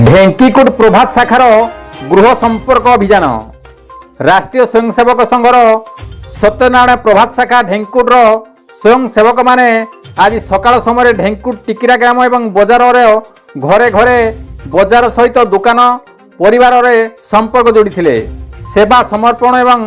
ढेंकीकुट प्रभात शाखार गृह संपर्क अभियान राष्ट्रीय स्वयंसेवक संघर सत्यनारायण प्रभात शाखा ढेंकुटर स्वयंसेवक माने आज सकाळ समय ढेंकुट टिकिरा ग्राम एवं बजार घरे घरे बजार सहित दुकान परिवार संपर्क जोड़ी सेवा समर्पण एवं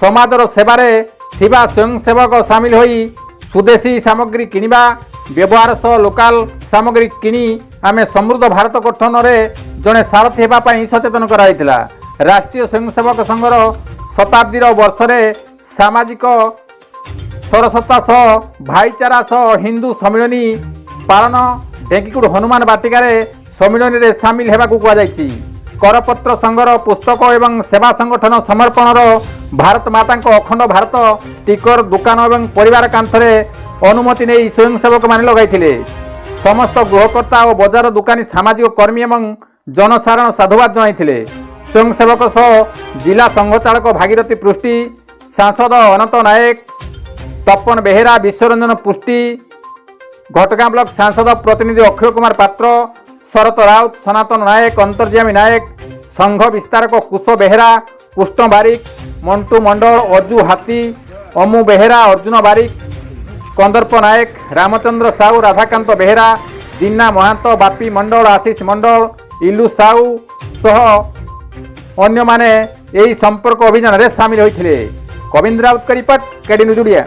समाजर सेवारे थिबा स्वयंसेवक सामिल होई स्वदेशी सामग्री किनिबा व्यवहार सह लोकाल सामग्री किनी आमे समृद्ध भारत गठन में जड़े सारथी होगापी सचेतन कराइला। राष्ट्रीय स्वयंसेवक संघर शताब्दीर वर्षे सामाजिक सरसता सह भाईचारा सह हिंदू सम्मिलनी पालन ढेंकीकुट हनुमान बाटिकार सम्मिलनी में सामिल होगा कहुई। करपत्र संघर पुस्तक एवं सेवा संगठन समर्पणर भारत माता अखंड भारत स्टिकर दुकान एवं परिवार कांथरे अनुमति नहीं स्वयंसेवक मान लगाई। समस्त गृहकर्ता और बजार दुकानी सामाजिक कर्मी एवं जनसाधारण साधुवाद जनाई। स्वयंसेवक सह जिला संघ चालक भागीरथी पृष्टि, सांसद अनंत नायक, तपन बेहेरा, विश्वरंजन पृष्टि, घटगां ब्लॉक सांसद प्रतिनिधि अक्षय कुमार पात्र, शरत राउत, सनातन नायक, अंतर्यामी नायक, संघ विस्तारक कुश बेहेरा, कृष्ण बारिक, मंटू मंडल, अजू हाथी, अमु बेहेरा, अर्जुन बारिक, कंदर्प नायक, रामचंद्र साहू, राधाकांत बेहेरा, दीना महांत, बापी मंडल, आशीष मंडल, इलू साहू सह अन्य माने यही संपर्क अभियान में सामिल होते। कविंद्र राउत का रिपोर्ट, केडी न्यूज ओडिया।